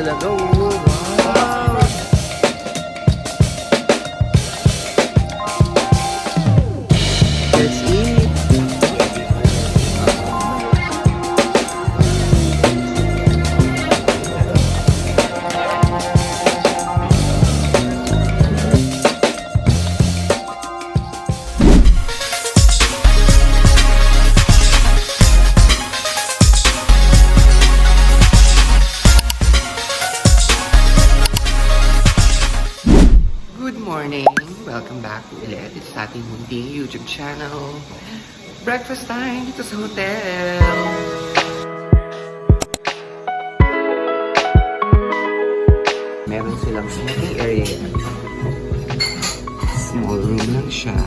talaga. Oh, wow! Let's eat! Good morning! Welcome back ulit sa ating munting YouTube channel. Breakfast time dito sa hotel! Meron silang smoking area. Small room lang siya.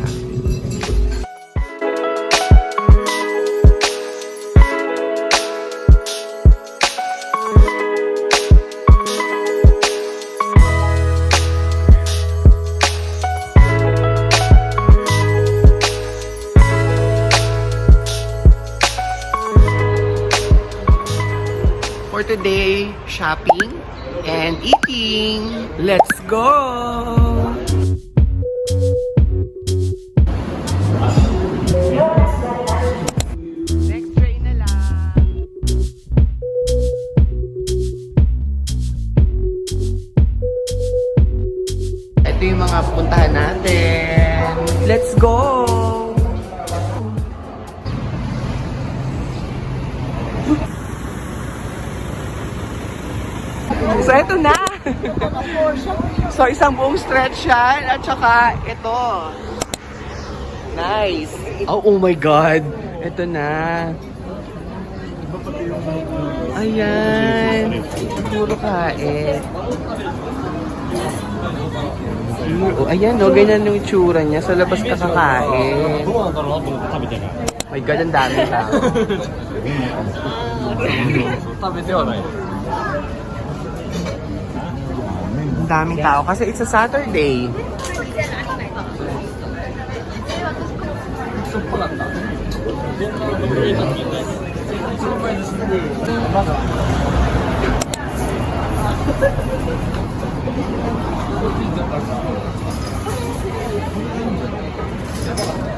For today, shopping and eating. Let's go! Next train na lang. Ito yung mga puntahan natin. Let's go! So, ito na! So, isang buong stretch yan at saka ito. Nice! Oh my God! Ito na. Ayan! Puro kain. Oh, ayan, no? Ganyan yung itsura niya. Sa labas ka kakain. My God, ang dami tao. Ang daming tao kasi it's a Saturday.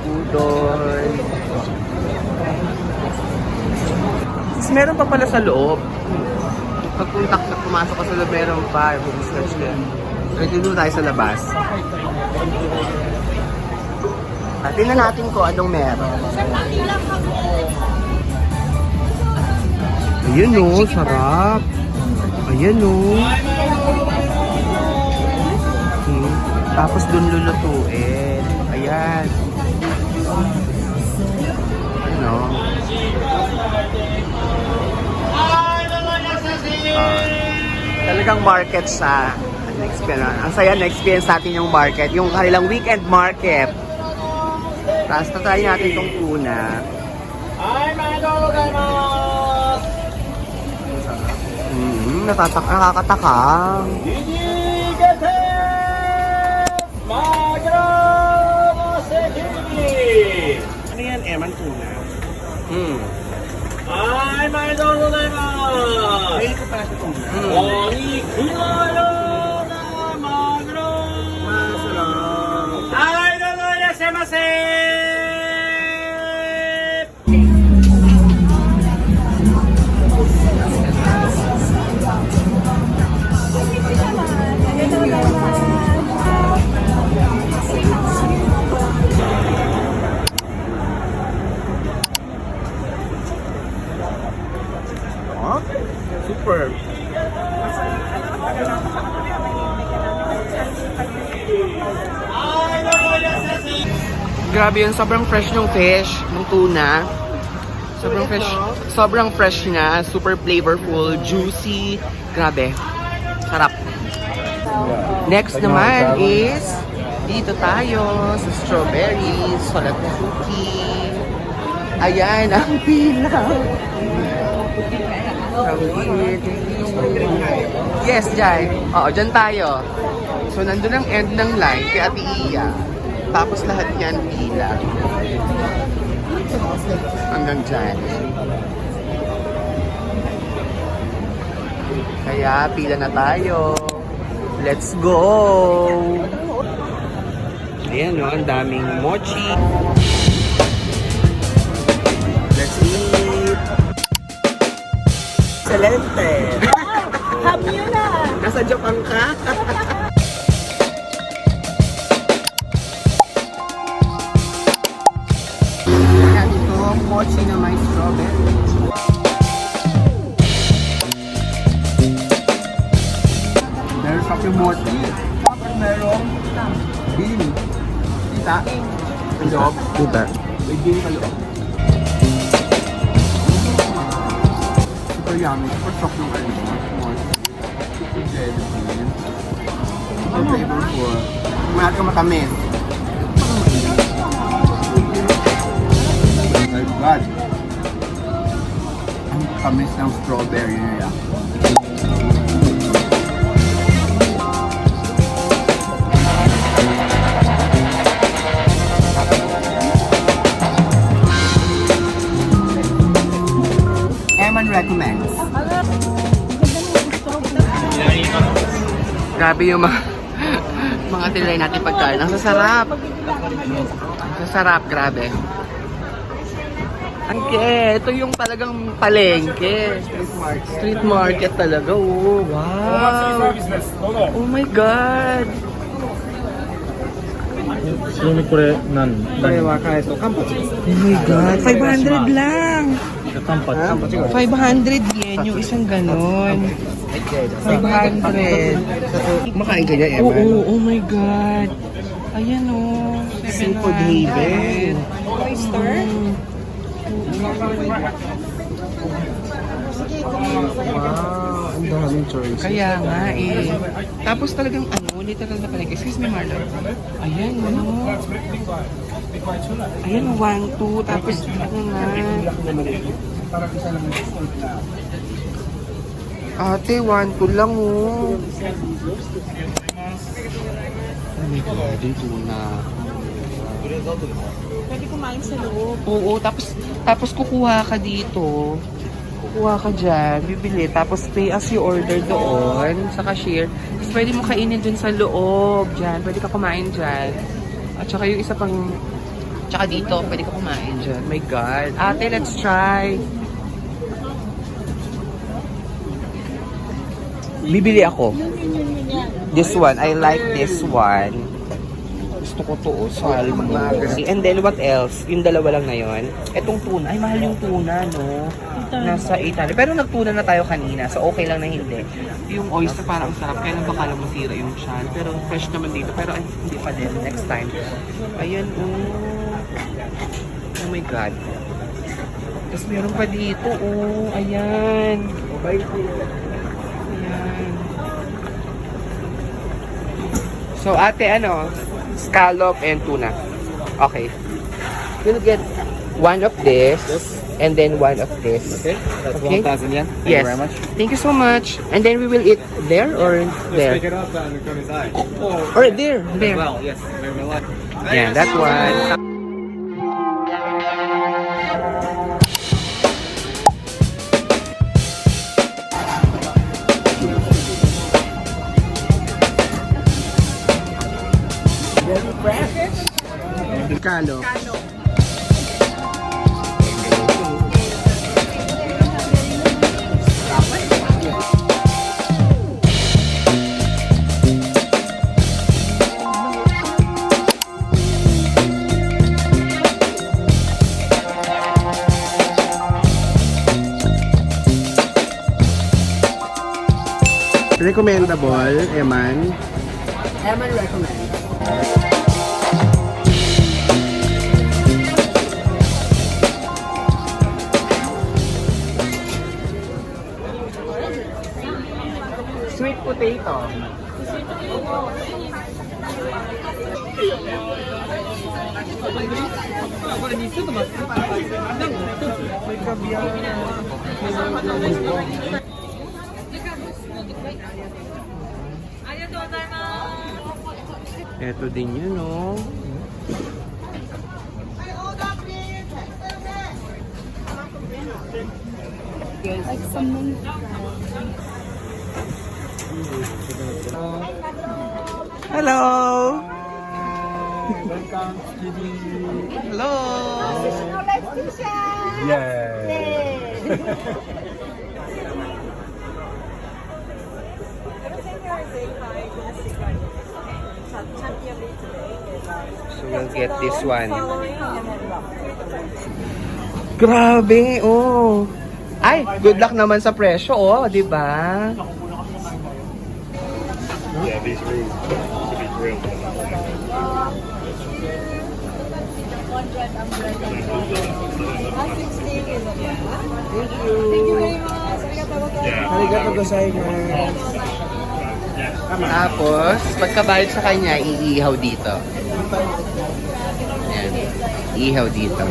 Udon. Tapos meron pa pala sa loob. Pagpuntak na pumasok ka sa loob, meron pa. Bumistretch ka. So, dito tayo sa labas. Tingnan natin kung anong meron. Ayan o, sarap. Ayan o. Okay. Tapos dun lulutuin. Ayan. Ano? Talagang market sa ang saya na experience natin yung market, yung kanilang weekend market. Tapos tatry natin itong tuna. Nakakatakam. Ano yan, Eman tuna? Ay, may doon na naman! Mail ko pala sa tuna. Magro! Masarap. Ay, doon na semase! Super. Grabe yun, sobrang fresh ng fish, ng tuna. Sobrang fresh niya, super flavorful, juicy. Grabe. Sarap. Next naman is dito tayo sa strawberries, Solatuki. Ayan ang pila. Yes, Jai. Oo, dyan tayo. So, nandun ang end ng line kay Ate Iya. Tapos lahat yan pila. Hanggang dyan. Kaya pila na tayo. Let's go! Ayan o, ang daming mochi. Let's eat! Excelente! Hamyo na! Nasa Japan ka? Ayan ito, mochi na may strawberry. Meron sa mochi. Tapos merong bean. Kita? Ang loob? Kita. May bean sa loob. Super yummy. Super soft ng ano. Super jelly bean. Super flavorful. Kumahat ka matamis. Oh my God. Ang tamis ng strawberry niya. Eman recommends. Grabe yung mga tinry natin pagkain. Ang sasarap. Ang sasarap, grabe. Ito yung talagang palengke. Street market talaga. Oh, wow. Oh my God. ちなみにこれ何これはカンパチです。Oh my God. 500 lang. カンパチ 500 yen yung isang ganon. 500. Makain ka niya, Eman? Oo, oh my God. Ayan o. Seafood haven. Oyster? Wow, ang daming choices. Kaya nga eh. Tapos talagang literal na palengke. Excuse me, Marlon. Ayan, Ayan, 1, 2, tapos ano nga. Ate, 1, 2 lang oh. Oh my God, dito na. Pwede kumain sa loob. Oo, tapos kukuha ka dito. Kukuha ka dyan, bibili, tapos pay as you order doon sa cashier. Tapos pwede mo kainin dun sa loob, dyan. Pwede ka kumain dyan. At saka yung isa pang, tsaka dito, pwede ka kumain dyan. My God. Ate, let's try. Bibili ako. This one, I like this one. Gusto ko to, salmon. And then, what else? Yung dalawa lang na yun. Etong tuna. Ay, mahal yung tuna, no? Nasa Italy. Pero nagtuna na tayo kanina, so okay lang na hindi. Yung oyster parang sarap, kaya lang baka lang masira yung chan. Pero fresh naman dito. Pero ay, hindi pa din. Next time. Ayan, oh. Oh my God. Tapos meron pa dito, oh. Ayan. Ayan. So, ate, ano? Scallop and tuna. Okay. We'll get one of this and then one of this. Okay, that's Okay. 1,000 yen. Thank Yes. you very much. Thank you so much. And then we will eat there or there? Pick it up and come inside. Or there. There. Well, yes, very well. Yeah, that one. Very fresh. Scallop. Recommendable, Eman. Eman recommend. Sweet potato. Ito din yun, no? Like someone... Hello! Welcome to the... Hello! So we'll get this one. Grabe, oh. Ay, good luck naman sa presyo, oh, di ba? Yeah, these rules to be grilled. Thank you. Arigatou gozaimasu. Tapos, pagkabayad sa kanya, iihaw dito. Yan. Iihaw dito.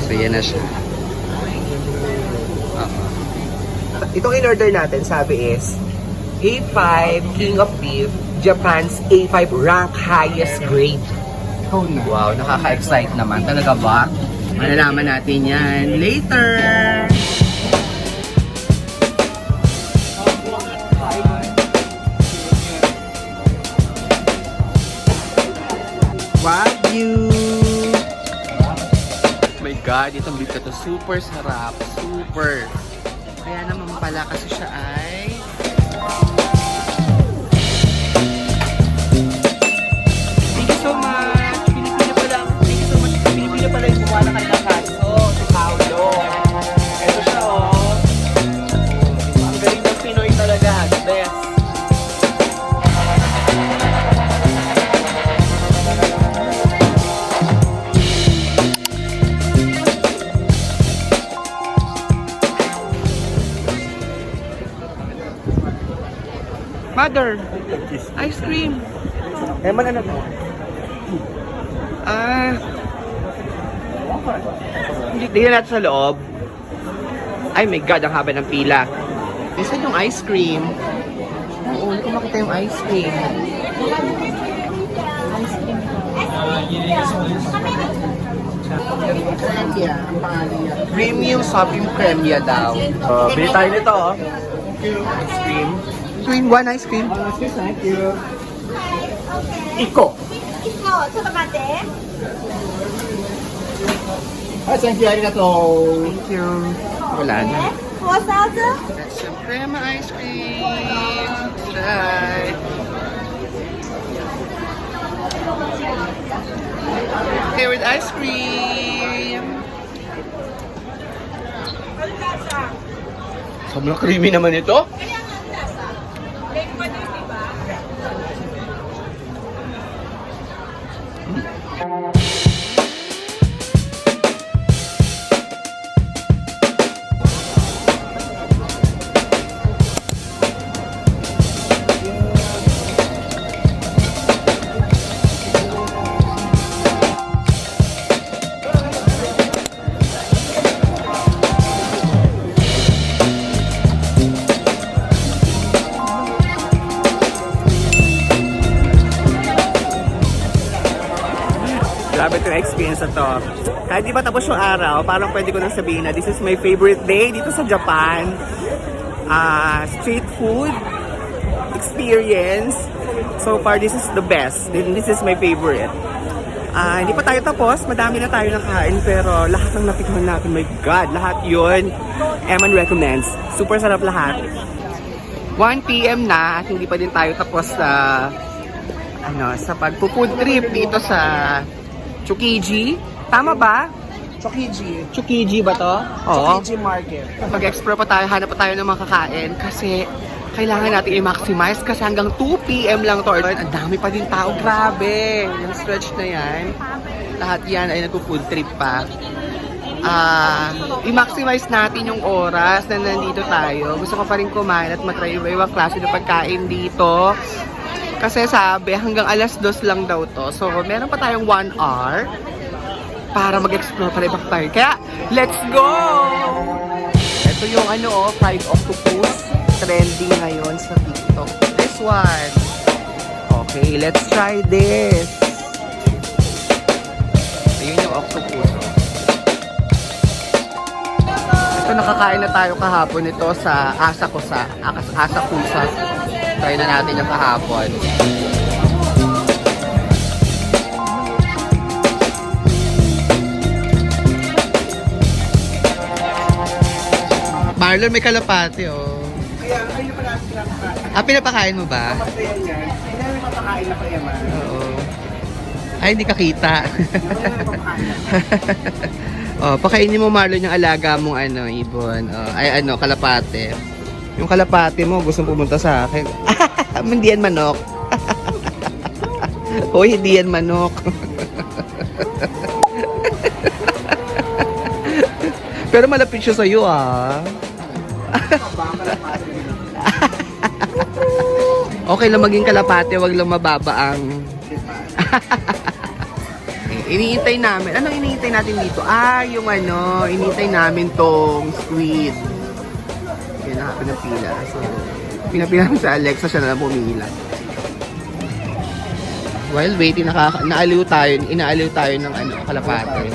So, yan na siya. Itong in-order natin, sabi is A5 King of Beef, Japan's A5 rank highest grade. Wow, nakaka-excite naman. Talaga ba? Malalaman natin yan later. Wagyu! Oh my God, itong beef na to super sarap. Super. Kaya naman pala kasi siya ay thank you so much. Pilipino pala. Thank you so much. Pilipino pala yung gumawa ng kanilang kaso. Si Paolo. Ito siya, oh. Ang galing ng Pinoy talaga. The best. Mother, ice cream. Eman ano to? Hindi natin sa loob. Ay my God, ang haba ng pila. Isa yung ice cream. Oo, hindi ko makita yung ice cream. Premium shopping cremia daw. Bili tayo nito, oh. Ice cream. Twin one ice cream. Thank you. Iko. ちょっと待って。はい、thank you. ありがとう。 Thank you. Wala na. 4,000? That's some crema ice cream. Try. Okay, with ice cream. Sobrang creamy naman ito. Grabe itong experience na to. Kahit di ba tapos yung araw, parang pwede ko nang sabihin na this is my favorite day dito sa Japan. Street food experience. So far, this is the best. This is my favorite. Hindi pa tayo tapos. Madami na tayo nakain. Pero lahat ng natikman natin, my God, lahat yun. Eman recommends. Super sarap lahat. 1 PM na at hindi pa din tayo tapos sa sa pagpo-food trip dito sa Tsukiji. Tama ba? Tsukiji. Tsukiji ba to? Oo. Tsukiji Market. Mag-explore pa tayo, hanap pa tayo ng mga kakain kasi kailangan natin i-maximize kasi hanggang 2 PM lang to. Ang dami pa din tao, grabe. Yung stretch na yan. Lahat yan ay nagpo-food trip pa. I-maximize natin yung oras na nandito tayo. Gusto ko pa rin kumain at matry iba-ibang klase ng pagkain dito. Kasi sabi, hanggang alas 2 lang daw to. So, meron pa tayong 1 hour para mag-explore pa rin tayo. Kaya, let's go! Ito yung fried octopus. Trending ngayon sa TikTok. This one. Okay, let's try this. Ayun yung octopus. Ito, nakakain na tayo kahapon ito sa Asakusa. Try na natin yung kahapon. Marlon, may kalapate, oh. Kaya, ayun pa natin pinapakain. Ah, pinapakain mo ba? Masaya yan. Hindi namin mapakain na kaya man. Oo. Ay, hindi ka kita. Oh, pakainin mo, Marlon, yung alaga mong ibon. Oh, ay, kalapate. Yung kalapate mo, gusto pumunta sa akin. Hindi yan manok. Hoy, hindi yan manok. Pero malapit siya sa'yo, ah. Okay lang maging kalapate, wag lang mababa ang... Iniintay namin. Anong iniintay natin dito? Yung iniintay namin tong squid. Yan, pinapila. So, pinapila namin sa Alexa, siya na lang pumila. While waiting, inaaliw tayo ng kalapate.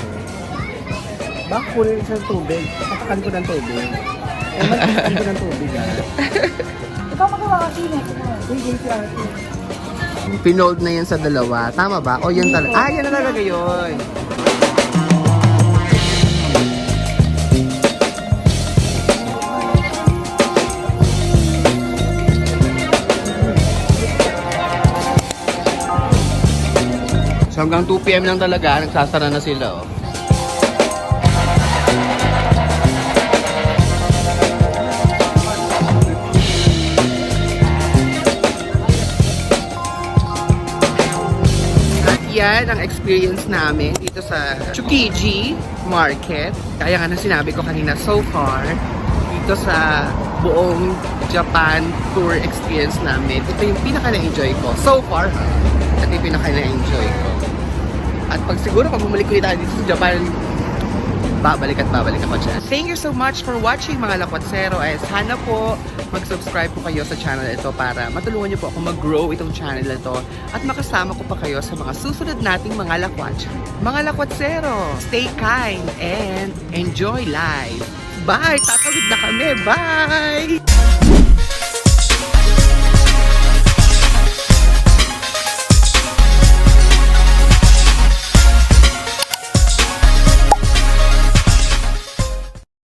Baka kunin siya ng tubig. Patakan ko ng tubig. Patakan ko ng tubig. Ikaw magawa ka din eh. Sige, si ate. Pinold na yan sa dalawa. Tama ba? O yan talaga. Yan na talaga yun. So hanggang 2 PM lang talaga, nagsasara na sila. Oh. Yan ang experience namin dito sa Tsukiji Market. Kaya nga na sinabi ko kanina, so far, dito sa buong Japan tour experience namin, ito yung pinaka-na-enjoy ko. So far, ha? Ito yung pinaka-na-enjoy ko. At pag siguro, pag bumalik ko dito sa Japan, babalik ako dyan. Thank you so much for watching, mga lakwatsero. Sana po mag-subscribe po kayo sa channel ito para matulungan niyo po ako mag-grow itong channel ito at makasama ko pa kayo sa mga susunod nating mga lakwats. Mga lakwatsero, stay kind and enjoy life. Bye! Tatawid na kami. Bye!